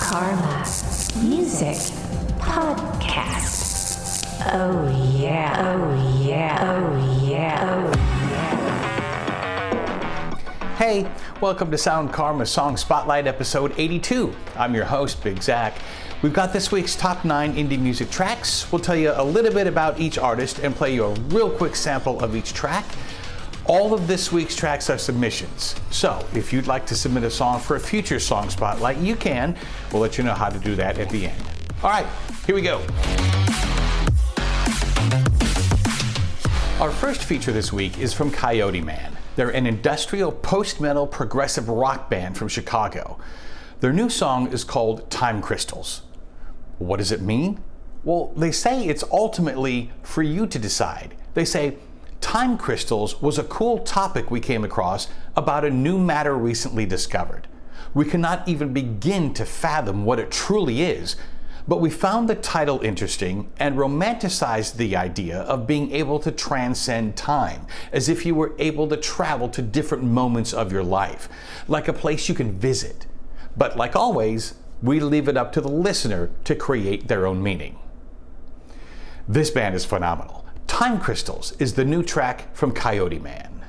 Karma Music Podcast. Oh yeah, oh yeah, oh yeah, oh yeah. Hey, welcome to Sound Karma Song Spotlight episode 82. I'm your host, Big Zach. We've got this week's top 9 indie music tracks. We'll tell you a little bit about each artist and play you a real quick sample of each track. All of this week's tracks are submissions. So if you'd like to submit a song for a future Song Spotlight, you can. We'll let you know how to do that at the end. All right, here we go. Our first feature this week is from Coyote Man. They're an industrial post-metal progressive rock band from Chicago. Their new song is called Time Crystals. What does it mean? Well, they say it's ultimately for you to decide. They say, time crystals was a cool topic we came across about a new matter recently discovered. We cannot even begin to fathom what it truly is, but we found the title interesting and romanticized the idea of being able to transcend time, as if you were able to travel to different moments of your life, like a place you can visit. But like always, we leave it up to the listener to create their own meaning. This band is phenomenal. Time Crystals is the new track from Coyote Man.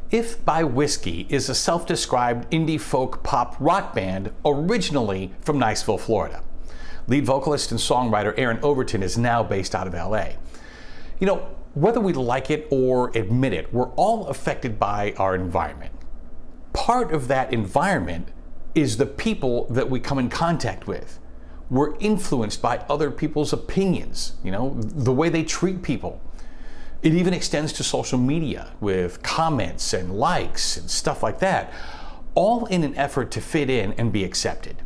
If by Whiskey is a self-described indie folk pop rock band originally from Niceville, Florida. Lead vocalist and songwriter Aaron Overton is now based out of LA. You know, whether we like it or admit it, we're all affected by our environment. Part of that environment is the people that we come in contact with. We're influenced by other people's opinions, the way they treat people. It even extends to social media with comments and likes and stuff like that, all in an effort to fit in and be accepted.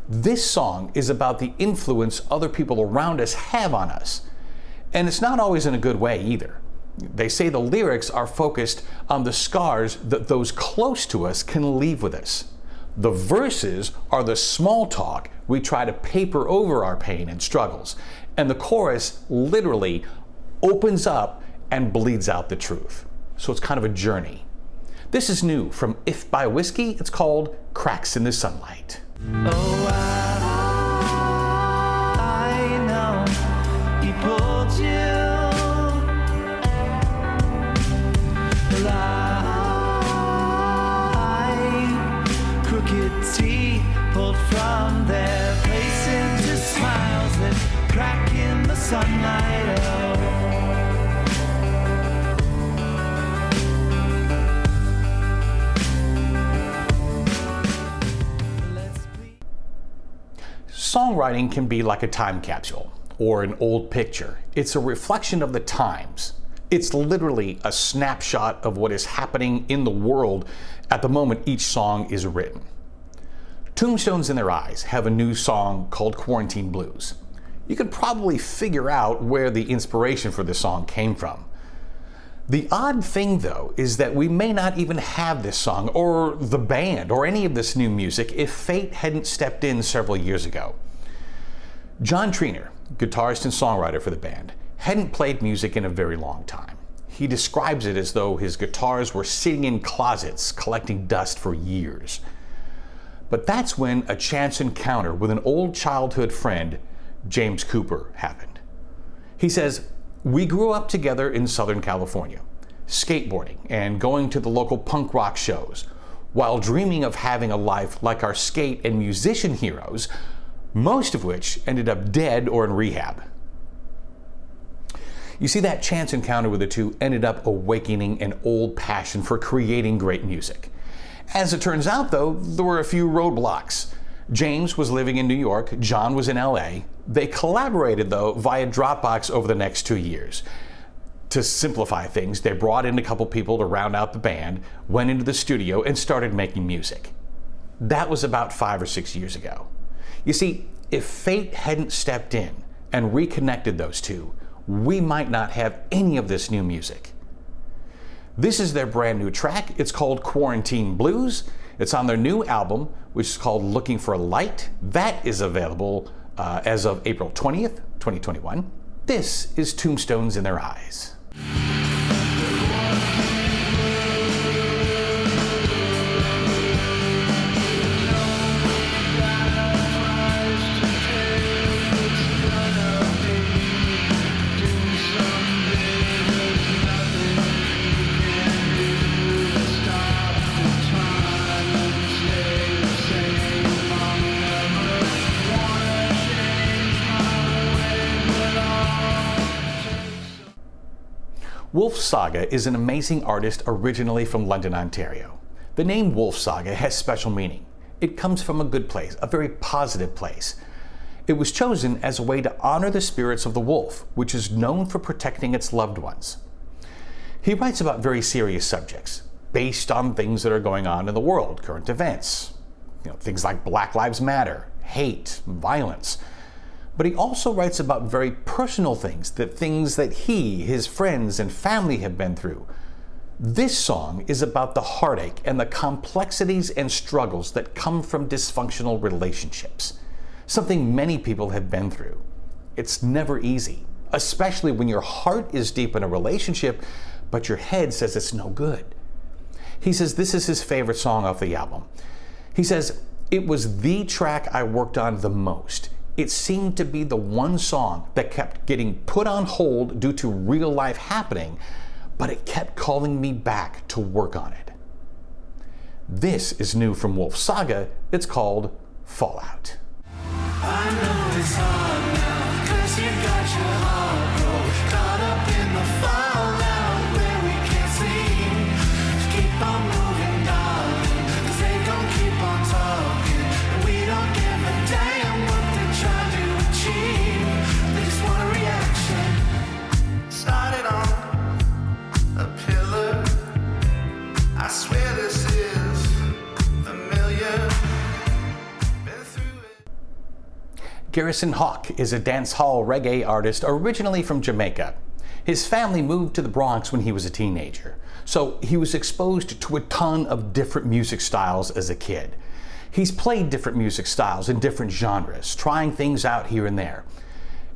This song is about the influence other people around us have on us. And it's not always in a good way either. They say the lyrics are focused on the scars that those close to us can leave with us. The verses are the small talk we try to paper over our pain and struggles. And the chorus literally opens up and bleeds out the truth. So it's kind of a journey. This is new from If by Whiskey. It's called Cracks in the Sunlight. Oh, I know he pulled you. Lie, crooked teeth pulled from their place into smiles that crack in the sunlight. Oh. Songwriting can be like a time capsule or an old picture. It's a reflection of the times. It's literally a snapshot of what is happening in the world at the moment each song is written. Tombstones In Their Eyes have a new song called Quarantine Blues. You can probably figure out where the inspiration for this song came from. The odd thing, though, is that we may not even have this song or the band or any of this new music if fate hadn't stepped in several years ago. John Triner, guitarist and songwriter for the band, hadn't played music in a very long time. He describes it as though his guitars were sitting in closets collecting dust for years. But that's when a chance encounter with an old childhood friend, James Cooper, happened. He says, "We grew up together in Southern California, skateboarding and going to the local punk rock shows, while dreaming of having a life like our skate and musician heroes, most of which ended up dead or in rehab." You see, that chance encounter with the two ended up awakening an old passion for creating great music. As it turns out, though, there were a few roadblocks. James was living in New York, John was in LA. They collaborated, though, via Dropbox over the next 2 years. To simplify things, they brought in a couple people to round out the band, went into the studio, and started making music. That was about 5 or 6 years ago. You see, if fate hadn't stepped in and reconnected those two, we might not have any of this new music. This is their brand new track. It's called Quarantine Blues. It's on their new album, which is called Looking for a Light. That is available as of April 20th, 2021. This is Tombstones in Their Eyes. Wolf Saga is an amazing artist originally from London, Ontario. The name Wolf Saga has special meaning. It comes from a good place, a very positive place. It was chosen as a way to honor the spirits of the wolf, which is known for protecting its loved ones. He writes about very serious subjects, based on things that are going on in the world, current events, things like Black Lives Matter, hate, violence. But he also writes about very personal things that he, his friends, and family have been through. This song is about the heartache and the complexities and struggles that come from dysfunctional relationships, something many people have been through. It's never easy, especially when your heart is deep in a relationship, but your head says it's no good. He says this is his favorite song off the album. He says, "It was the track I worked on the most. It seemed to be the one song that kept getting put on hold due to real life happening, but it kept calling me back to work on it." This is new from Wolf Saga. It's called Fallout. I know it's hard now, 'cause you got your heart broke, caught up in the fallout where we can't seem to keep on moving, darling, 'cause they gon' keep on talking, and we don't give a damn what they're trying to achieve. They just want a reaction. Started on a pillar. I swear this is familiar. Been through it. Garrison Hawk is a dance hall reggae artist originally from Jamaica. His family moved to the Bronx when he was a teenager, so he was exposed to a ton of different music styles as a kid. He's played different music styles in different genres, trying things out here and there.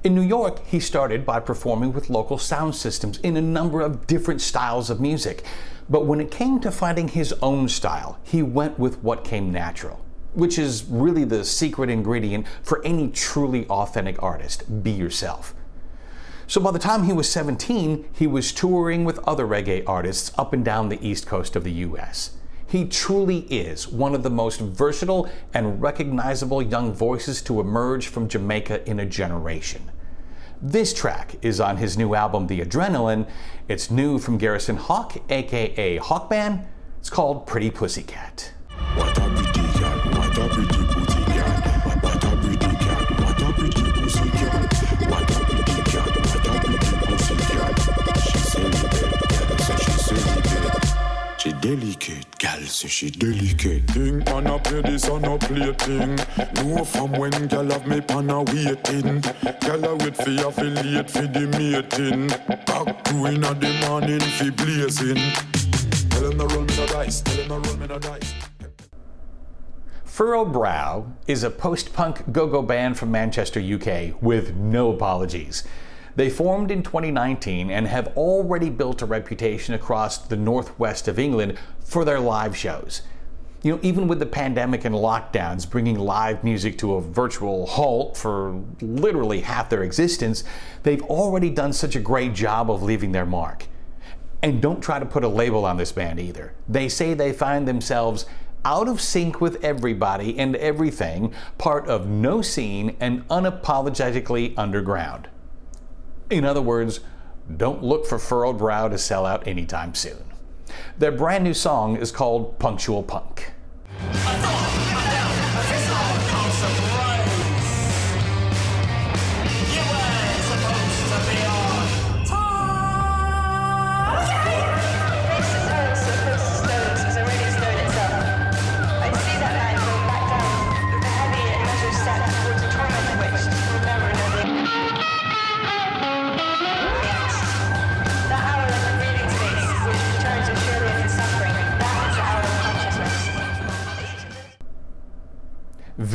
In New York, he started by performing with local sound systems in a number of different styles of music, but when it came to finding his own style, he went with what came natural, which is really the secret ingredient for any truly authentic artist. Be yourself. So by the time he was 17, he was touring with other reggae artists up and down the East Coast of the US. He truly is one of the most versatile and recognizable young voices to emerge from Jamaica in a generation. This track is on his new album, The Adrenaline. It's new from Garrison Hawk, aka Hawkman. It's called Pretty Pussycat. What a pretty cat, what a pretty booty cat, what a pretty cat, what a pretty pussy cat, what a pretty cat, what a pretty pussy cat. She celibate, gal say she celibate. She delicate, gal say she delicate. Think man a play this on a play thing. No from when gal have me pan a waiting. Gal a wait for affiliate for the mating. Back to in the morning fi blazing. Tell him to roll me the dice, tell him to roll me the dice. Furrowed Brow is a post-punk go-go band from Manchester, UK, with no apologies. They formed in 2019 and have already built a reputation across the northwest of England for their live shows. Even with the pandemic and lockdowns bringing live music to a virtual halt for literally half their existence, they've already done such a great job of leaving their mark. And don't try to put a label on this band either. They say they find themselves out of sync with everybody and everything, part of no scene and unapologetically underground. In other words, don't look for Furrowed Brow to sell out anytime soon. Their brand new song is called Punctual Punk.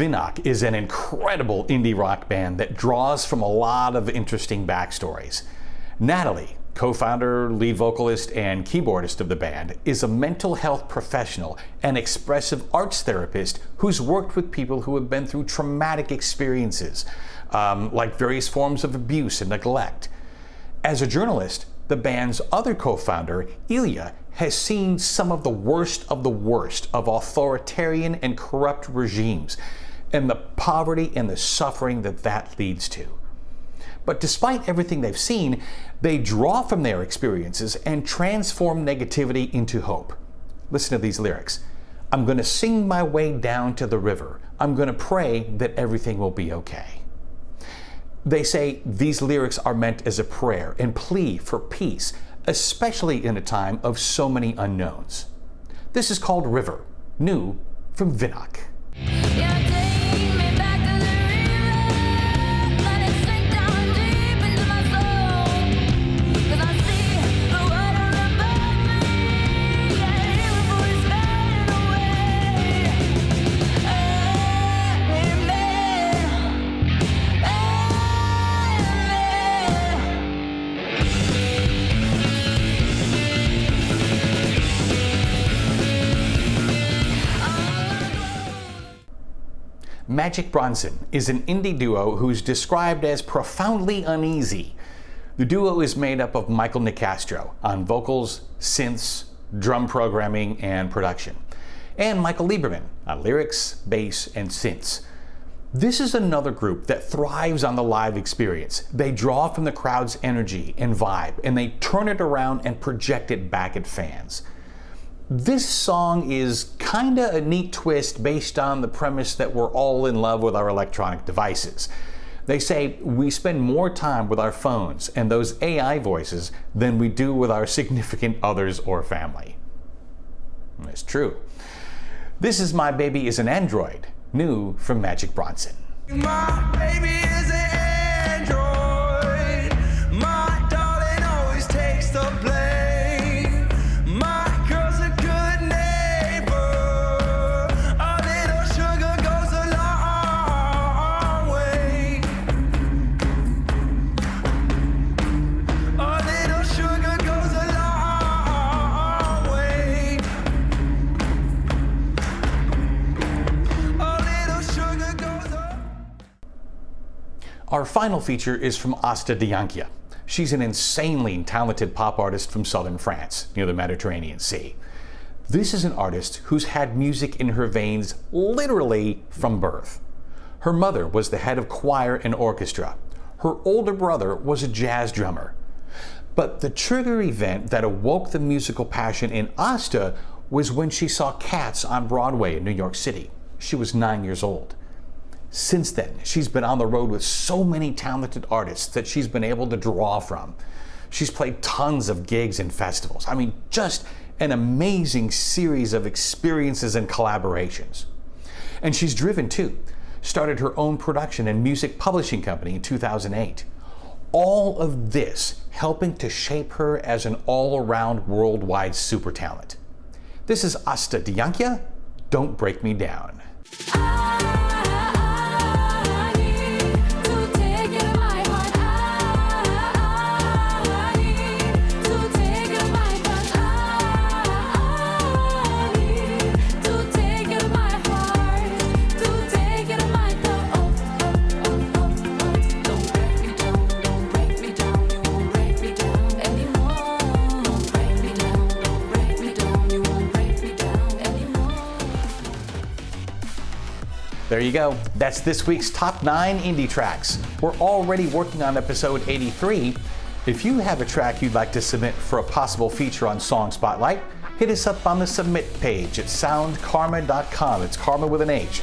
VINOK is an incredible indie rock band that draws from a lot of interesting backstories. Natalie, co-founder, lead vocalist, and keyboardist of the band, is a mental health professional and expressive arts therapist who's worked with people who have been through traumatic experiences, like various forms of abuse and neglect. As a journalist, the band's other co-founder, Ilya, has seen some of the worst of authoritarian and corrupt regimes, and the poverty and the suffering that leads to. But despite everything they've seen, they draw from their experiences and transform negativity into hope. Listen to these lyrics. I'm going to sing my way down to the river. I'm going to pray that everything will be okay. They say these lyrics are meant as a prayer and plea for peace, especially in a time of so many unknowns. This is called River, new from VINOK. Magic Bronson is an indie duo who's described as profoundly uneasy. The duo is made up of Michael Nicastro on vocals, synths, drum programming, and production, and Michael Lieberman on lyrics, bass, and synths. This is another group that thrives on the live experience. They draw from the crowd's energy and vibe, and they turn it around and project it back at fans. This song is kinda a neat twist based on the premise that we're all in love with our electronic devices. They say we spend more time with our phones and those AI voices than we do with our significant others or family. It's true. This is My Baby is an Android, new from Magic Bronson. My baby is an android. My darling always takes the blame. My girl's a good neighbor. A little sugar goes a long way. A little sugar goes a long way. A little sugar goes a Our final feature is from Asta Diankia. She's an insanely talented pop artist from southern France, near the Mediterranean Sea. This is an artist who's had music in her veins literally from birth. Her mother was the head of choir and orchestra. Her older brother was a jazz drummer. But the trigger event that awoke the musical passion in Asta was when she saw Cats on Broadway in New York City. She was 9 years old. Since then, she's been on the road with so many talented artists that she's been able to draw from. She's played tons of gigs and festivals. I mean, just an amazing series of experiences and collaborations. And she's driven too. Started her own production and music publishing company in 2008. All of this helping to shape her as an all-around worldwide super talent. This is Asta Diankia, Don't Break Me Down. There you go. That's this week's top 9 indie tracks. We're already working on episode 83. If you have a track you'd like to submit for a possible feature on Song Spotlight, hit us up on the submit page at soundkarma.com. It's karma with an H.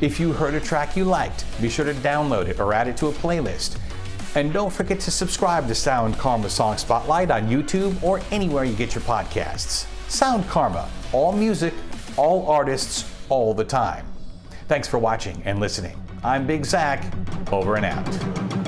If you heard a track you liked, be sure to download it or add it to a playlist. And don't forget to subscribe to Sound Karma Song Spotlight on YouTube or anywhere you get your podcasts. Sound Karma, all music, all artists, all the time. Thanks for watching and listening. I'm Big Zach, over and out.